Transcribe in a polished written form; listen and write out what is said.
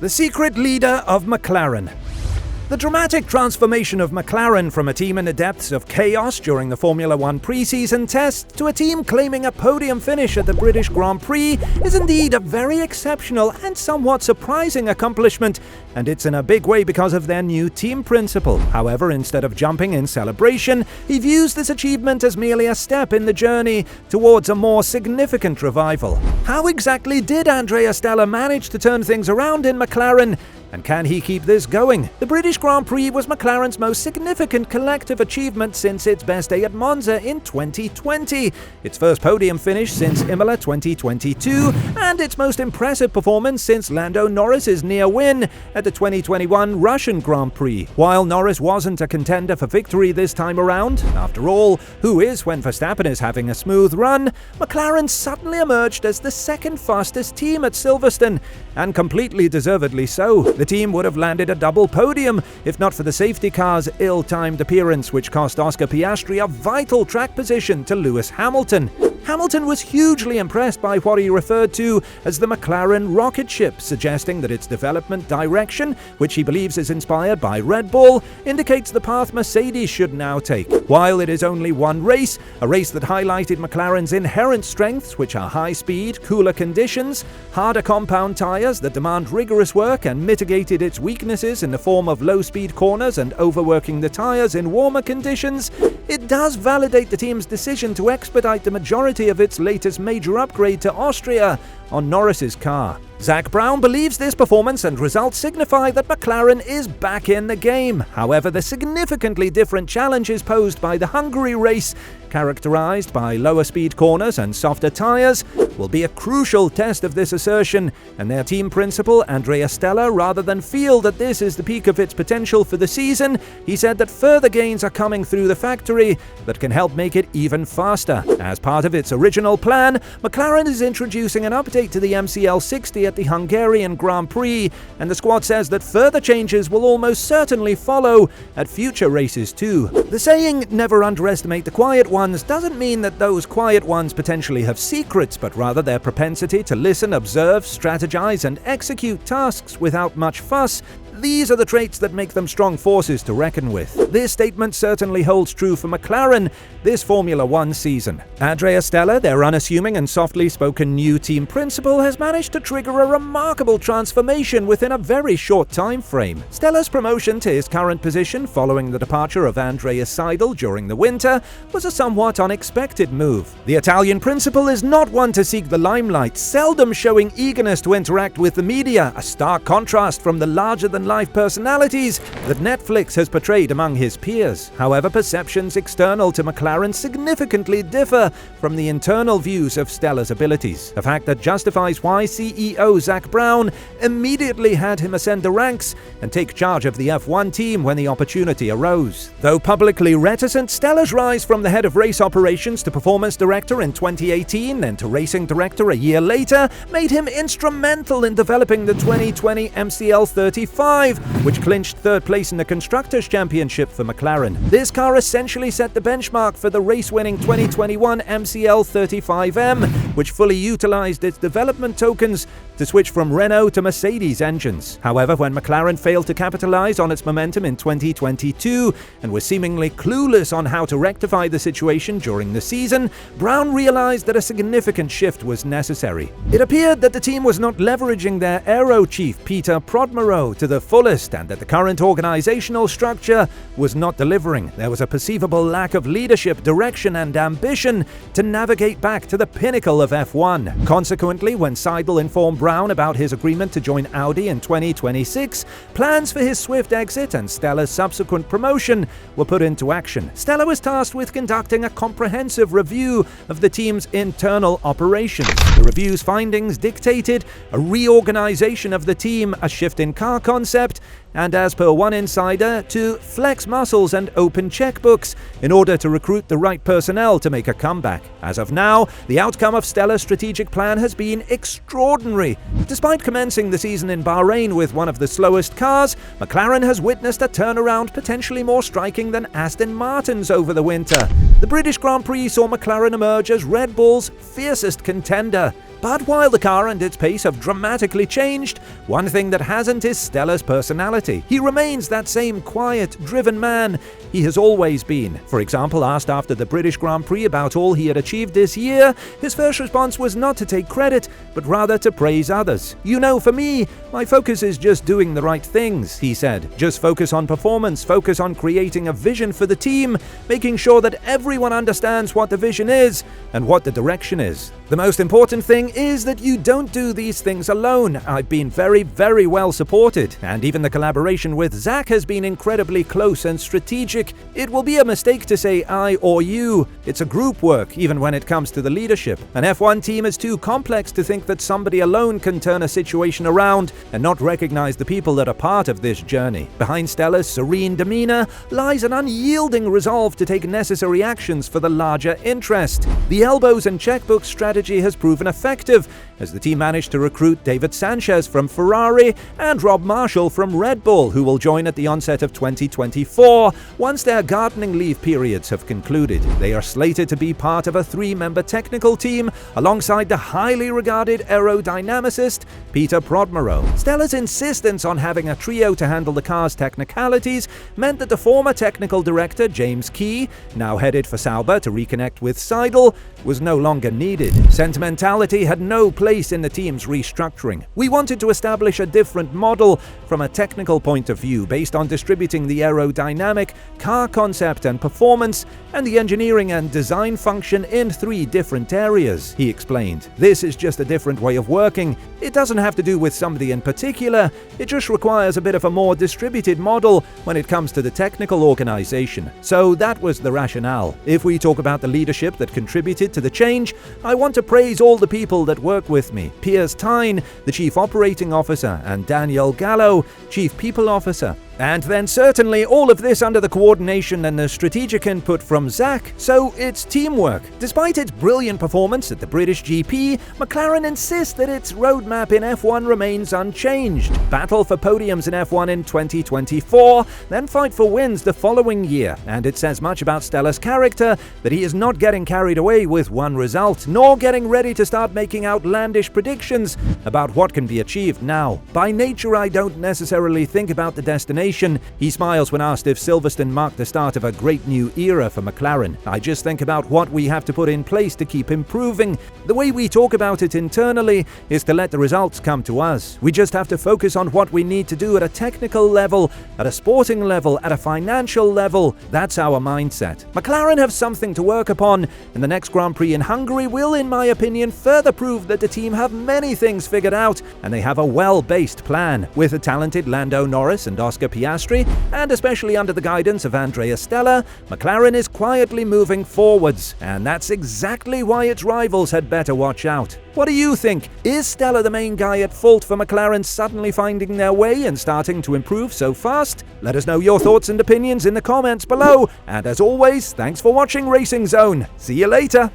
The secret leader of McLaren. The dramatic transformation of McLaren from a team in the depths of chaos during the Formula One pre-season test to a team claiming a podium finish at the British Grand Prix is indeed a very exceptional and somewhat surprising accomplishment, and it's in a big way because of their new team principal. However, instead of jumping in celebration, he views this achievement as merely a step in the journey towards a more significant revival. How exactly did Andrea Stella manage to turn things around in McLaren? And can he keep this going? The British Grand Prix was McLaren's most significant collective achievement since its best day at Monza in 2020, its first podium finish since Imola 2022, and its most impressive performance since Lando Norris's near win at the 2021 Russian Grand Prix. While Norris wasn't a contender for victory this time around, after all, who is when Verstappen is having a smooth run, McLaren suddenly emerged as the second fastest team at Silverstone, and completely deservedly so. The team would have landed a double podium if not for the safety car's ill-timed appearance, which cost Oscar Piastri a vital track position to Lewis Hamilton. Hamilton was hugely impressed by what he referred to as the McLaren rocket ship, suggesting that its development direction, which he believes is inspired by Red Bull, indicates the path Mercedes should now take. While it is only one race, a race that highlighted McLaren's inherent strengths, which are high speed, cooler conditions, harder compound tyres that demand rigorous work, and mitigated its weaknesses in the form of low-speed corners and overworking the tyres in warmer conditions, it does validate the team's decision to expedite the majority of its latest major upgrade to Austria on Norris's car. Zak Brown believes this performance and results signify that McLaren is back in the game. However, the significantly different challenges posed by the Hungary race, characterized by lower speed corners and softer tyres, will be a crucial test of this assertion, and their team principal, Andrea Stella, rather than feel that this is the peak of its potential for the season, he said that further gains are coming through the factory that can help make it even faster. As part of its original plan, McLaren is introducing an update to the MCL 60 at the Hungarian Grand Prix, and the squad says that further changes will almost certainly follow at future races too. The saying, "never underestimate the quiet ones," doesn't mean that those quiet ones potentially have secrets, but rather their propensity to listen, observe, strategize, and execute tasks without much fuss. These are the traits that make them strong forces to reckon with. This statement certainly holds true for McLaren this Formula One season. Andrea Stella, their unassuming and softly spoken new team principal, has managed to trigger a remarkable transformation within a very short time frame. Stella's promotion to his current position following the departure of Andrea Seidel during the winter was a somewhat unexpected move. The Italian principal is not one to seek the limelight, seldom showing eagerness to interact with the media, a stark contrast from the larger-than-life personalities that Netflix has portrayed among his peers. However, perceptions external to McLaren significantly differ from the internal views of Stella's abilities, a fact that justifies why CEO Zak Brown immediately had him ascend the ranks and take charge of the F1 team when the opportunity arose. Though publicly reticent, Stella's rise from the head of race operations to performance director in 2018, then to racing director a year later, made him instrumental in developing the 2020 MCL 35, which clinched third place in the Constructors' Championship for McLaren. This car essentially set the benchmark for the race-winning 2021 MCL 35M, which fully utilized its development tokens to switch from Renault to Mercedes engines. However, when McLaren failed to capitalize on its momentum in 2022 and was seemingly clueless on how to rectify the situation during the season, Brown realized that a significant shift was necessary. It appeared that the team was not leveraging their aero chief, Prodromou, to the fullest, and that the current organizational structure was not delivering. There was a perceivable lack of leadership, direction, and ambition to navigate back to the pinnacle of F1. Consequently, when Seidel informed Brown about his agreement to join Audi in 2026, plans for his swift exit and Stella's subsequent promotion were put into action. Stella was tasked with conducting a comprehensive review of the team's internal operations. The review's findings dictated a reorganization of the team, a shift in car concept, and as per one insider, to flex muscles and open checkbooks in order to recruit the right personnel to make a comeback. As of now, the outcome of Stella's strategic plan has been extraordinary. Despite commencing the season in Bahrain with one of the slowest cars, McLaren has witnessed a turnaround potentially more striking than Aston Martin's over the winter. The British Grand Prix saw McLaren emerge as Red Bull's fiercest contender. But while the car and its pace have dramatically changed, one thing that hasn't is Stella's personality. He remains that same quiet, driven man he has always been. For example, asked after the British Grand Prix about all he had achieved this year, his first response was not to take credit, but rather to praise others. "You know, for me, my focus is just doing the right things," he said. "Just focus on performance, focus on creating a vision for the team, making sure that everyone understands what the vision is and what the direction is. The most important thing is that you don't do these things alone. I've been very, very well supported, and even the collaboration with Zach has been incredibly close and strategic. It will be a mistake to say I or you. It's a group work, even when it comes to the leadership. An F1 team is too complex to think that somebody alone can turn a situation around and not recognize the people that are part of this journey. Behind Stella's serene demeanor lies an unyielding resolve to take necessary actions for the larger interest. The elbows and checkbook strategy has proven effective, as the team managed to recruit David Sanchez from Ferrari and Rob Marshall from Red Bull, who will join at the onset of 2024, once their gardening leave periods have concluded. They are slated to be part of a 3-member technical team, alongside the highly regarded aerodynamicist Peter Prodromou. Stella's insistence on having a trio to handle the car's technicalities meant that the former technical director, James Key, now headed for Sauber to reconnect with Seidel, was no longer needed. Sentimentality had no place in the team's restructuring. We wanted to establish a different model from a technical point of view, based on distributing the aerodynamic, car concept and performance, and the engineering and design function in 3 different areas, he explained. This is just a different way of working. It doesn't have to do with somebody in particular, it just requires a bit of a more distributed model when it comes to the technical organization. So that was the rationale. If we talk about the leadership that contributed to the change, I want to praise all the people that work with me. Piers Tyne, the Chief Operating Officer, and Daniel Gallo, Chief People Officer. And then certainly all of this under the coordination and the strategic input from Zach, so it's teamwork. Despite its brilliant performance at the British GP, McLaren insists that its roadmap in F1 remains unchanged. Battle for podiums in F1 in 2024, then fight for wins the following year. And it says much about Stella's character that he is not getting carried away with one result, nor getting ready to start making outlandish predictions about what can be achieved now. By nature, I don't necessarily think about the destination. He smiles when asked if Silverstone marked the start of a great new era for McLaren. I just think about what we have to put in place to keep improving. The way we talk about it internally is to let the results come to us. We just have to focus on what we need to do at a technical level, at a sporting level, at a financial level. That's our mindset. McLaren have something to work upon, and the next Grand Prix in Hungary will, in my opinion, further prove that the team have many things figured out, and they have a well-based plan. With a talented Lando Norris and Oscar Piastri, and especially under the guidance of Andrea Stella, McLaren is quietly moving forwards, and that's exactly why its rivals had better watch out. What do you think? Is Stella the main guy at fault for McLaren suddenly finding their way and starting to improve so fast? Let us know your thoughts and opinions in the comments below, and as always, thanks for watching Racing Zone. See you later!